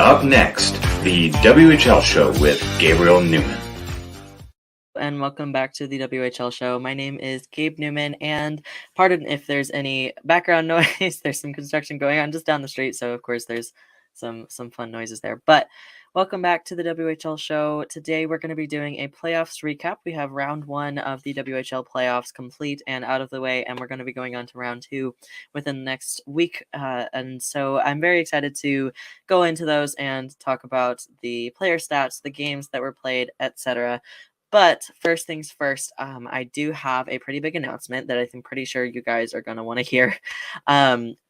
Up next, the WHL show with Gabriel Neumann. And welcome back to the WHL show. My name is Gabe Neumann, and pardon if there's any background noise. There's some construction going on just down the street, so of course there's some fun noises there. But welcome back to the WHL show. Today we're going to be doing a playoffs recap. We have round 1 of the WHL playoffs complete and out of the way, and we're going to be going on to round 2 within the next week. And so I'm very excited to go into those and talk about the player stats, the games that were played, etc. But first things first, I do have a pretty big announcement that I'm pretty sure you guys are going to want to hear.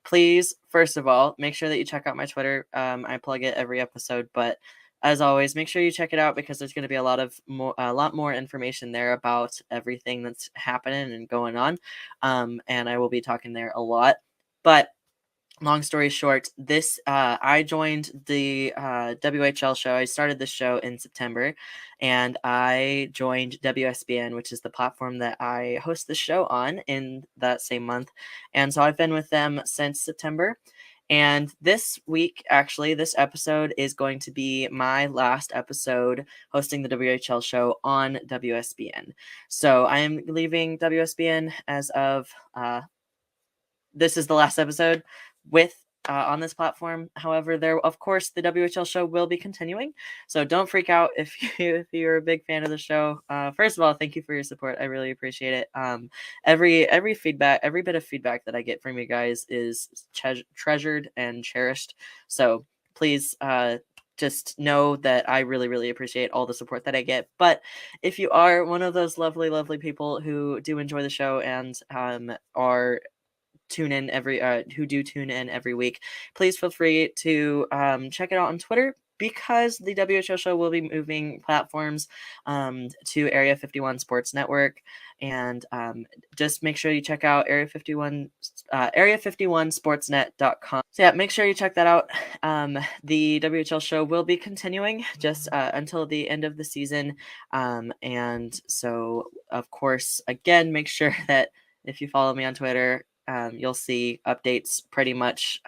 Please, first of all, make sure that you check out my Twitter. I plug it every episode, but as always, make sure you check it out because there's going to be a lot more information there about everything that's happening and going on. And I will be talking there a lot. But long story short, I joined the WHL show. I started the show in September, and I joined WSBN, which is the platform that I host the show on in that same month. And so I've been with them since September. And this week, actually, this episode is going to be my last episode hosting the WHL show on WSBN. So I am leaving WSBN as of this is the last episode with on this platform. However, of course, the WHL show will be continuing. So don't freak out if you're a big fan of the show. First of all, thank you for your support. I really appreciate it. Every feedback, every bit of feedback that I get from you guys is treasured and cherished. So please, just know that I really, really appreciate all the support that I get. But if you are one of those lovely, lovely people who do enjoy the show and are who do tune in every week, please feel free to check it out on Twitter, because the WHL show will be moving platforms to Area 51 Sports Network. And just make sure you check out Area 51sportsnet.com. So yeah, make sure you check that out. The WHL show will be continuing just until the end of the season. And so, of course, again, make sure that if you follow me on Twitter, you'll see updates pretty much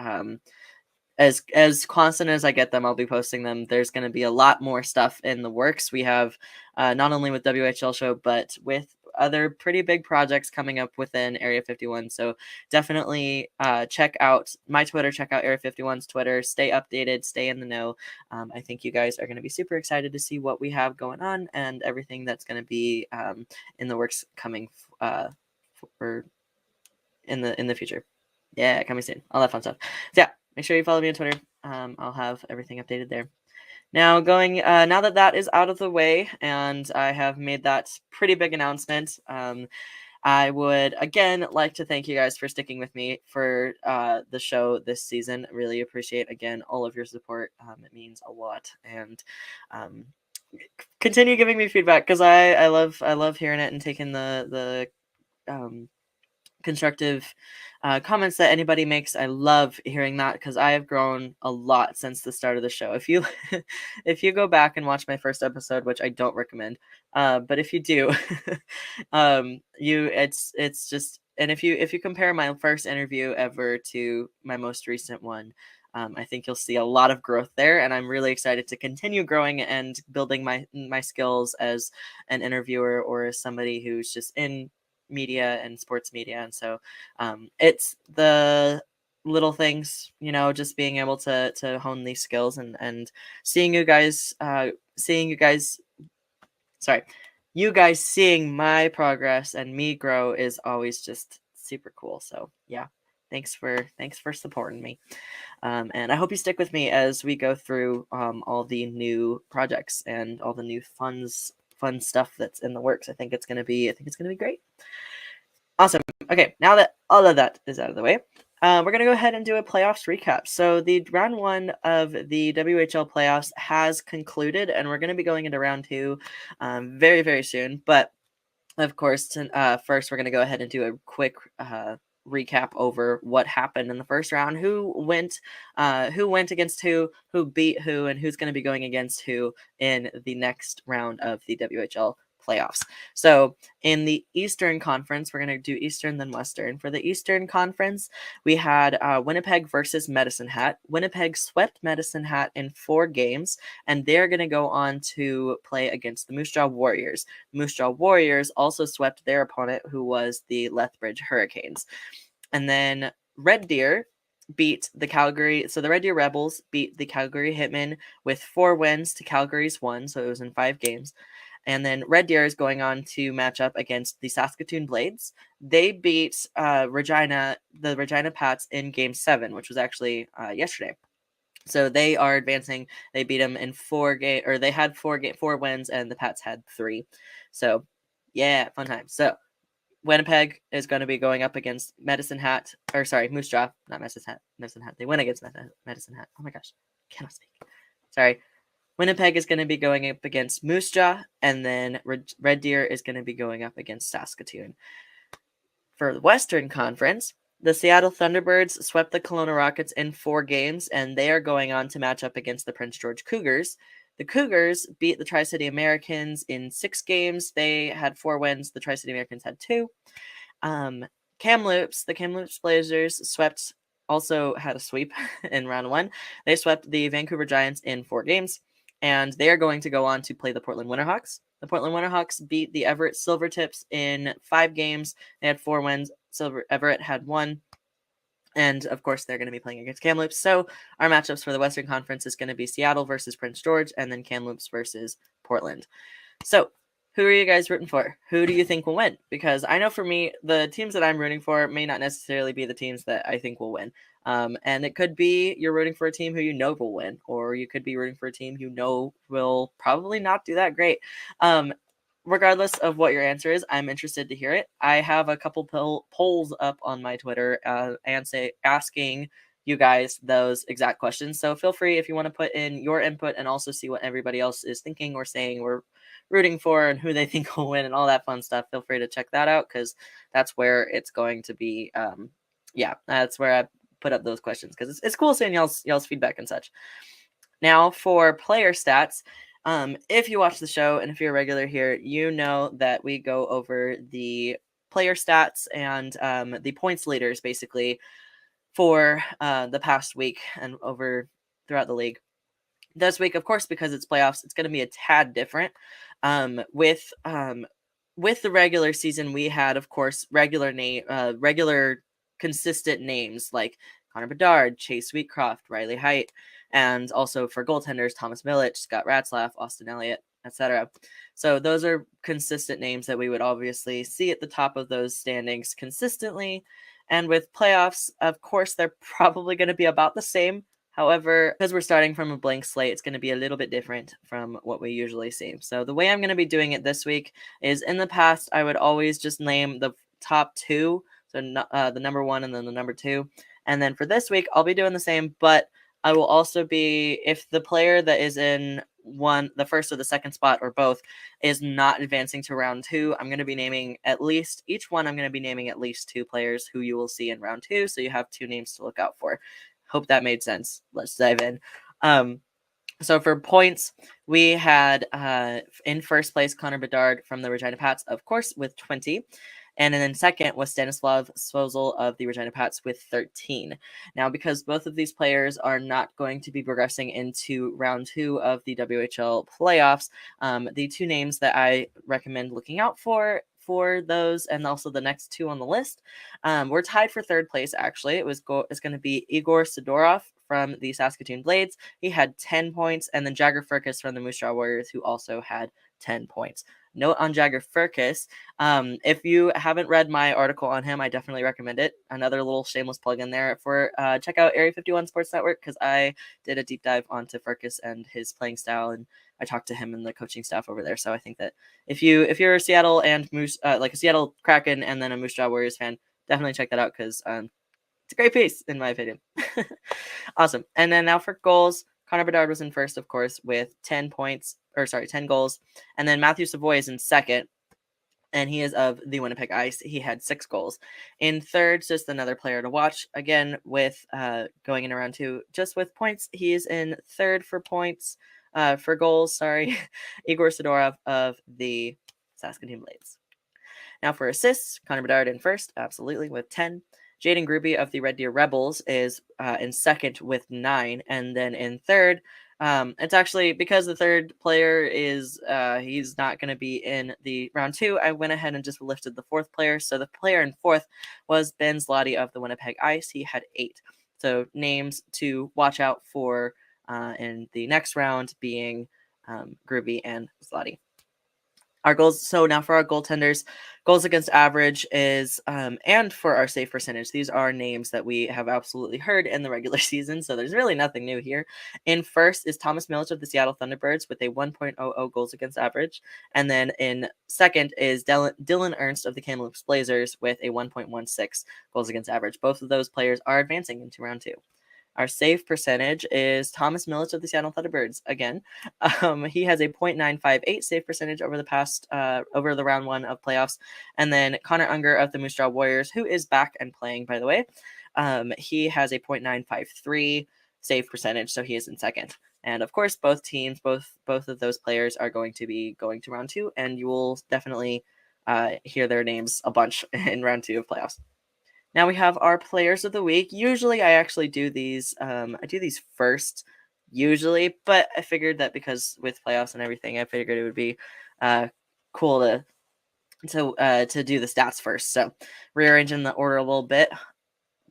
as constant as I get them. I'll be posting them. There's going to be a lot more stuff in the works. We have not only with WHL show, but with other pretty big projects coming up within Area 51. So definitely check out my Twitter, check out Area 51's Twitter, stay updated, stay in the know. I think you guys are going to be super excited to see what we have going on and everything that's going to be in the works coming for in the future. Yeah, coming soon. All that fun stuff. So yeah, make sure you follow me on Twitter. I'll have everything updated there. Now now that is out of the way and I have made that pretty big announcement, I would again like to thank you guys for sticking with me for the show this season. Really appreciate again all of your support. It means a lot, and continue giving me feedback because I love hearing it and taking the constructive comments that anybody makes. I love hearing that because I have grown a lot since the start of the show. If you if you go back and watch my first episode, which I don't recommend, but if you do, it's just, and if you compare my first interview ever to my most recent one, I think you'll see a lot of growth there, and I'm really excited to continue growing and building my skills as an interviewer or as somebody who's just in media and sports media. And so it's the little things, just being able to hone these skills and seeing you guys seeing my progress and me grow is always just super cool. So yeah, thanks for supporting me, and I hope you stick with me as we go through all the new projects and all the new fun stuff that's in the works. I think it's gonna be great. Awesome. Okay, now that all of that is out of the way, we're going to go ahead and do a playoffs recap. So the round 1 of the WHL playoffs has concluded, and we're going to be going into round 2 very, very soon. But of course, first we're going to go ahead and do a quick recap over what happened in the first round, who went against who beat who, and who's going to be going against who in the next round of the WHL playoffs. So in the Eastern Conference, we're going to do Eastern then Western. For the Eastern Conference, we had Winnipeg versus Medicine Hat. Winnipeg swept Medicine Hat in 4 games, and they're going to go on to play against the Moose Jaw Warriors. Moose Jaw Warriors also swept their opponent, who was the Lethbridge Hurricanes. And then Red Deer beat the Calgary. So the Red Deer Rebels beat the Calgary Hitmen with 4 wins to Calgary's 1. So it was in 5 games. And then Red Deer is going on to match up against the Saskatoon Blades. They beat the Regina Pats in Game 7, which was actually yesterday. So they are advancing. They beat them in 4 games, or they had 4 wins, and the Pats had 3. So yeah, fun time. So Winnipeg is going to be going up against Moose Jaw, not Medicine Hat. They win against Medicine Hat. Oh my gosh, cannot speak. Sorry. Winnipeg is going to be going up against Moose Jaw, and then Red Deer is going to be going up against Saskatoon. For the Western Conference, the Seattle Thunderbirds swept the Kelowna Rockets in 4 games, and they are going on to match up against the Prince George Cougars. The Cougars beat the Tri-City Americans in 6 games. They had 4 wins. The Tri-City Americans had 2. The Kamloops Blazers also had a sweep in round 1. They swept the Vancouver Giants in 4 games, and they are going to go on to play the Portland Winterhawks. The Portland Winterhawks beat the Everett Silvertips in 5 games. They had 4 wins. Everett had 1. And, of course, they're going to be playing against Kamloops. So our matchups for the Western Conference is going to be Seattle versus Prince George, and then Kamloops versus Portland. So who are you guys rooting for? Who do you think will win? Because I know for me, the teams that I'm rooting for may not necessarily be the teams that I think will win. And it could be you're rooting for a team who you know will win, or you could be rooting for a team you know will probably not do that great. Regardless of what your answer is, I'm interested to hear it. I have a couple polls up on my Twitter asking you guys those exact questions. So feel free if you want to put in your input and also see what everybody else is thinking or saying or rooting for and who they think will win and all that fun stuff. Feel free to check that out because that's where it's going to be. That's where I put up those questions because it's cool seeing y'all's feedback and such. Now for player stats. If you watch the show and if you're a regular here, you know that we go over the player stats and the points leaders basically for the past week and over throughout the league. This week, of course, because it's playoffs, it's going to be a tad different. With the regular season, we had, of course, regular consistent names like Connor Bedard, Chase Wheatcroft, Riley Height, and also for goaltenders, Thomas Milic, Scott Ratzlaff, Austin Elliott, etc. So those are consistent names that we would obviously see at the top of those standings consistently. And with playoffs, of course, they're probably going to be about the same. However, because we're starting from a blank slate, it's going to be a little bit different from what we usually see. So the way I'm going to be doing it this week is in the past, I would always just name the top 2, so the number 1 and then the number 2. And then for this week, I'll be doing the same, but I will also be, if the player that is in the first or the second spot or both is not advancing to round 2, I'm going to be naming at least 2 players who you will see in round 2. So you have 2 names to look out for. Hope that made sense. Let's dive in. So for points, we had in first place Connor Bedard from the Regina Pats, of course, with 20. And then second was Stanislav Svozil of the Regina Pats with 13. Now, because both of these players are not going to be progressing into round 2 of the WHL playoffs, the 2 names that I recommend looking out for those and also the next 2 on the list, we're tied for third place, actually. It's going to be Igor Sidorov from the Saskatoon Blades. He had 10 points, and then Jagger Firkus from the Moose Jaw Warriors, who also had 10 points. Note on Jagger Firkus, if you haven't read my article on him, I definitely recommend it. Another little shameless plug in there for check out Area 51 Sports Network, because I did a deep dive onto Firkus and his playing style, and I talked to him and the coaching staff over there. So I think that if you're a Seattle and Moose, like a Seattle Kraken and then a Moose Jaw Warriors fan, definitely check that out because it's a great piece in my opinion. Awesome. And then now for goals, Connor Bedard was in first, of course, with 10 goals. And then Matthew Savoy is in second, and he is of the Winnipeg Ice. He had 6 goals. In third, just another player to watch. Again, with going in round 2, just with points, he is in third for points, for goals, Igor Sidorov of the Saskatoon Blades. Now for assists, Connor Bedard in first, absolutely, with 10. Jaden Gruby of the Red Deer Rebels is in second with 9. And then in third, it's actually because the third player is he's not going to be in the round 2. I went ahead and just lifted the fourth player. So the player in fourth was Ben Zloty of the Winnipeg Ice. He had 8. So names to watch out for in the next round being Gruby and Zloty. Our goals. So now for our goaltenders, goals against average is, and for our save percentage, these are names that we have absolutely heard in the regular season. So there's really nothing new here. In first is Thomas Milich of the Seattle Thunderbirds with a 1.00 goals against average. And then in second is Dylan Ernst of the Kamloops Blazers with a 1.16 goals against average. Both of those players are advancing into round 2. Our save percentage is Thomas Milich of the Seattle Thunderbirds again. He has a .958 save percentage over the round 1 of playoffs. And then Connor Unger of the Moose Jaw Warriors, who is back and playing, by the way, he has a .953 save percentage, so he is in second. And of course, both teams, both of those players are going to be going to round 2, and you will definitely hear their names a bunch in round 2 of playoffs. Now we have our players of the week. Usually I actually do these, I do these first, usually, but I figured that because with playoffs and everything, I figured it would be cool to do the stats first. So rearranging the order a little bit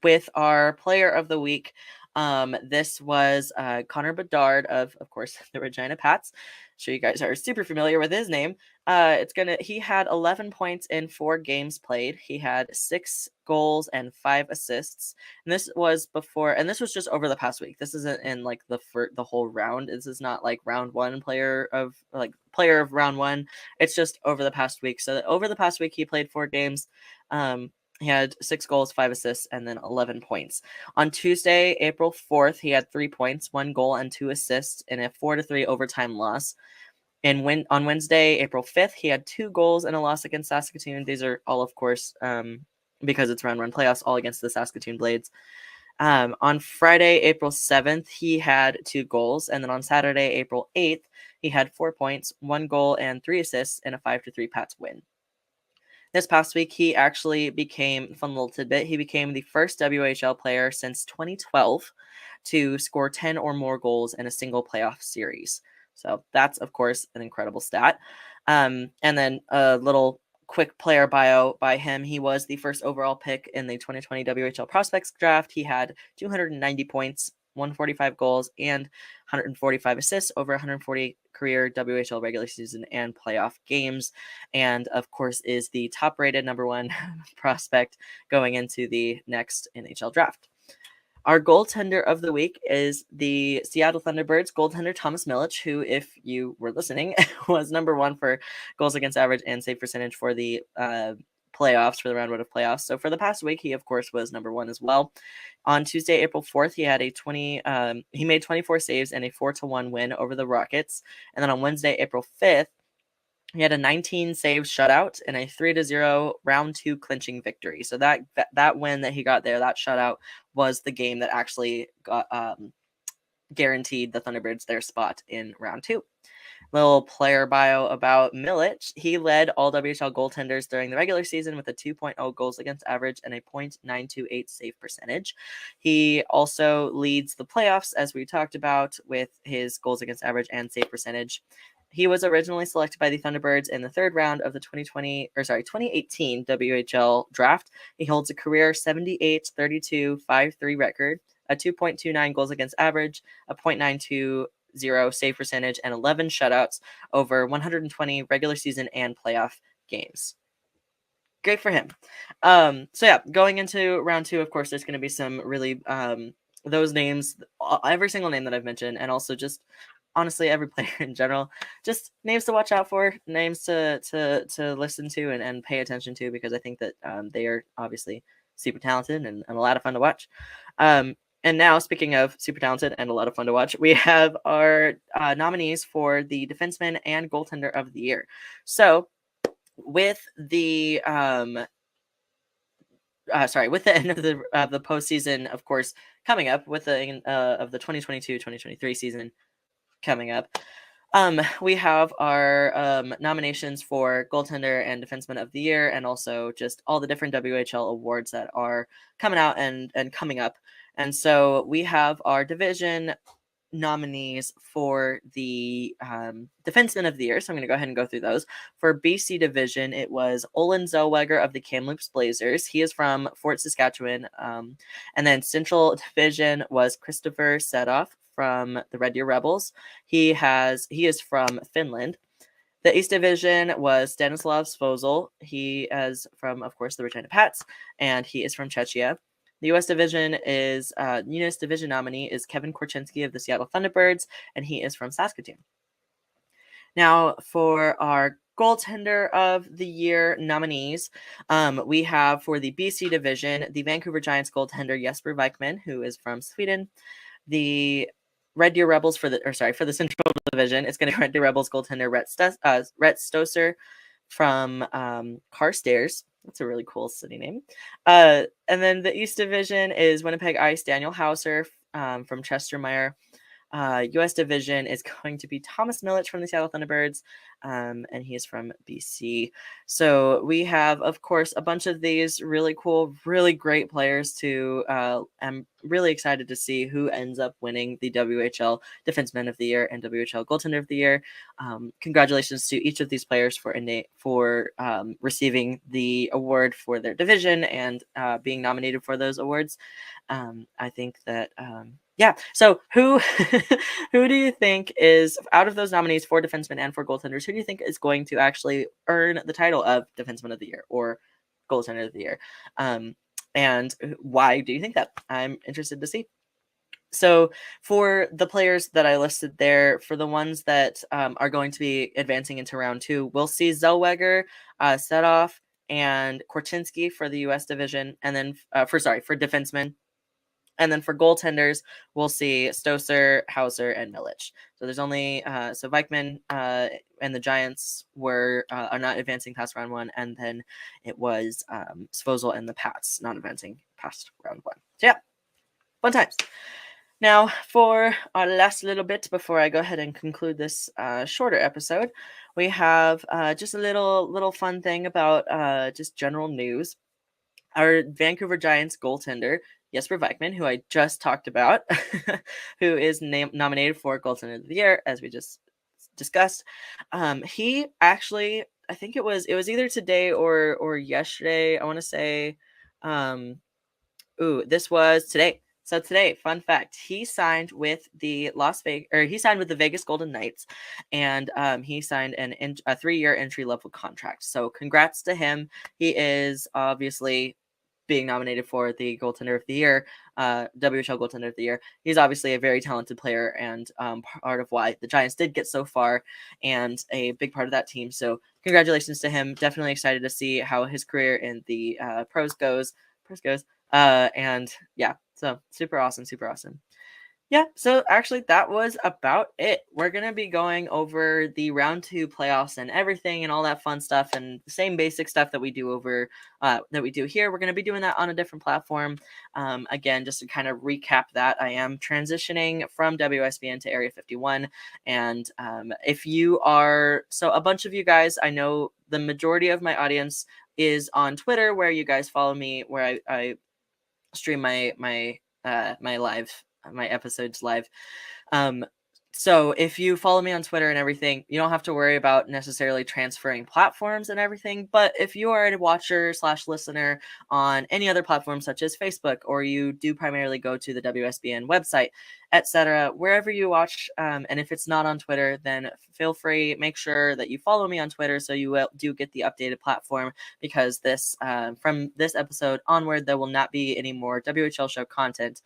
with our player of the week. This was Connor Bedard of course, the Regina Pats. Sure you guys are super familiar with his name. He had 11 points in 4 games played. He had 6 goals and 5 assists. And this was just over the past week. This isn't in like the whole round. This is not like round 1 player of round 1. It's just over the past week. So over the past week, he played 4 games. He had 6 goals, 5 assists, and then 11 points. On Tuesday, April 4th, he had 3 points, 1 goal, and 2 assists in a 4-3 overtime loss. And on Wednesday, April 5th, he had 2 goals and a loss against Saskatoon. These are all, of course, because it's round 1 playoffs, all against the Saskatoon Blades. On Friday, April 7th, he had 2 goals. And then on Saturday, April 8th, he had 4 points, 1 goal, and 3 assists in a 5-3 Pats win. This past week, he actually became, fun little tidbit, he became the first WHL player since 2012 to score 10 or more goals in a single playoff series. So that's, of course, an incredible stat. And then a little quick player bio by him. He was the first overall pick in the 2020 WHL Prospects Draft. He had 290 points, 145 goals, and 145 assists over 140 career WHL regular season and playoff games. And of course is the top rated number 1 prospect going into the next NHL draft. Our goaltender of the week is the Seattle Thunderbirds goaltender Thomas Milich, who, if you were listening, was number 1 for goals against average and save percentage for the playoffs, for the round 1 of playoffs. So for the past week, he of course was number 1 as well. On Tuesday, April 4th, he had he made 24 saves and a 4-1 win over the Rockets. And then on Wednesday, April 5th, he had a 19 saves shutout and a 3-0 round 2 clinching victory. So that win that he got there, that shutout, was the game that actually got guaranteed the Thunderbirds their spot in round 2. Little player bio about Milich. He led all WHL goaltenders during the regular season with a 2.0 goals against average and a .928 save percentage. He also leads the playoffs, as we talked about, with his goals against average and save percentage. He was originally selected by the Thunderbirds in the 3rd round of the 2018 WHL draft. He holds a career 78-32-5-3 record, a 2.29 goals against average, a .920 save percentage, and 11 shutouts over 120 regular season and playoff games. Great for him. So yeah, going into round 2, of course, there's going to be some really those names, every single name that I've mentioned, and also just honestly every player in general, just names to watch out for, names to listen to and pay attention to, because I think that they are obviously super talented and a lot of fun to watch. And now, speaking of super talented and a lot of fun to watch, we have our nominees for the defenseman and goaltender of the year. So with the with the end of the postseason, of course, coming up, with the of the 2022-2023 season coming up, We have our nominations for goaltender and defenseman of the year, and also just all the different WHL awards that are coming out and coming up. And so we have our division nominees for the defenseman of the year. So I'm going to go ahead and go through those. For BC division, it was Olin Zellweger of the Kamloops Blazers. He is from Fort Saskatchewan. And then Central division was Christopher Sedoff from the Red Deer Rebels. He is from Finland. The East Division was Stanislav Svozil. He is from, of course, the Regina Pats, and he is from Czechia. The U.S. Division is U.S. Division nominee is Kevin Korchinski of the Seattle Thunderbirds, and he is from Saskatoon. Now, for our goaltender of the year nominees, we have for the BC Division the Vancouver Giants goaltender Jesper Vikman, who is from Sweden. The Red Deer Rebels for the Central Division, it's going to be Red Deer Rebels goaltender Rhett Stoser from Carstairs. That's a really cool city name. And then the East Division is Winnipeg Ice Daniel Hauser from Chestermere. U.S. Division is going to be Thomas Milich from the Seattle Thunderbirds, and he is from BC. So we have, of course, a bunch of these really cool, really great players to. I'm really excited to see who ends up winning the WHL Defenseman of the Year and WHL Goaltender of the Year. Congratulations to each of these players for receiving the award for their division and being nominated for those awards. I think that. Yeah. So who who do you think is out of those nominees for defenseman and for goaltenders? Who do you think is going to actually earn the title of defenseman of the year or goaltender of the year? And why do you think that? I'm interested to see. So for the players that I listed there, for the ones that are going to be advancing into round two, we'll see Zellweger, Sedoff, and Korchinski for the U.S. division, and then for defensemen. And then for goaltenders, we'll see Stoser, Hauser, and Milich. So there's only so Vikman and the Giants are not advancing past round one, and then it was Svozil and the Pats not advancing past round one. So yeah, fun times. Now for our last little bit before I go ahead and conclude this shorter episode, we have just a little fun thing about just general news. Our Vancouver Giants goaltender, Jesper Vikman, who I just talked about, who is nominated for Goaltender of the Year, as we just discussed. He actually, I think it was either today or yesterday. I want to say, this was today. So today, fun fact, he signed with the Vegas Golden Knights, and he signed a 3-year entry-level contract. So congrats to him. He is obviously being nominated for the Goaltender of the Year, WHL Goaltender of the Year. He's obviously a very talented player and part of why the Giants did get so far and a big part of that team. So congratulations to him. Definitely excited to see how his career in the pros goes. And yeah, so super awesome. Yeah, so actually that was about it. We're going to be going over the round 2 playoffs and everything and all that fun stuff and the same basic stuff that we do here. We're going to be doing that on a different platform. Again, just to kind of recap that, I am transitioning from WSBN to Area 51. And if you are, so a bunch of you guys, I know the majority of my audience is on Twitter, where you guys follow me, where I stream my episodes live. So if you follow me on Twitter and everything, you don't have to worry about necessarily transferring platforms and everything. But if you are a watcher/listener on any other platform such as Facebook, or you do primarily go to the WSBN website, etc., wherever you watch, and if it's not on Twitter, then feel free, make sure that you follow me on Twitter so you do get the updated platform, because from this episode onward, there will not be any more WHL show content,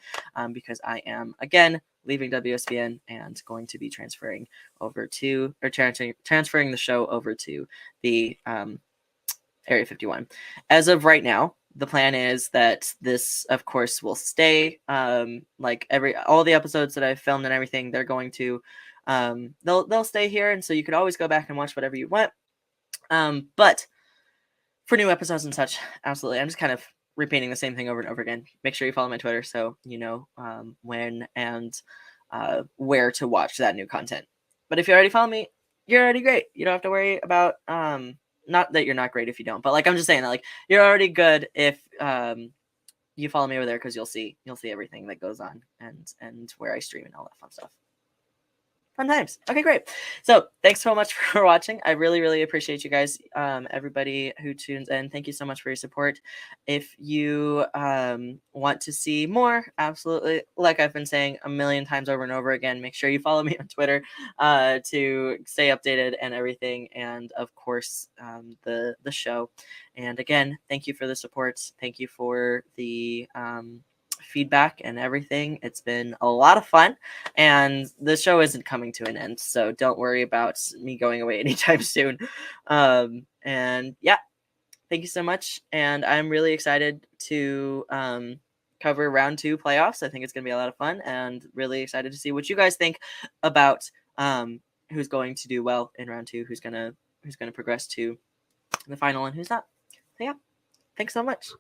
because I am, again, leaving WSBN and going to be transferring the show over to the Area 51. As of right now, the plan is that this, of course, will stay. All the episodes that I've filmed and everything, they're going to they'll stay here, and so you could always go back and watch whatever you want. But for new episodes and such, absolutely, I'm just kind of repeating the same thing over and over again. Make sure you follow my Twitter so you know when and where to watch that new content. But if you already follow me, you're already great. You don't have to worry about not that you're not great if you don't, but like I'm just saying that like you're already good if you follow me over there, because you'll see everything that goes on and where I stream and all that fun stuff. Fun times. Okay, great. So thanks so much for watching. I really, really appreciate you guys, everybody who tunes in. Thank you so much for your support. If you want to see more, absolutely, like I've been saying a million times over and over again, make sure you follow me on Twitter to stay updated and everything. And of course, the show. And again, thank you for the support. Thank you for the feedback and everything. It's been a lot of fun, and the show isn't coming to an end, so don't worry about me going away anytime soon. And yeah, thank you so much, and I'm really excited to cover round 2 playoffs. I think it's gonna be a lot of fun, and really excited to see what you guys think about who's going to do well in round 2, who's gonna progress to the final, and who's not. So yeah, thanks so much.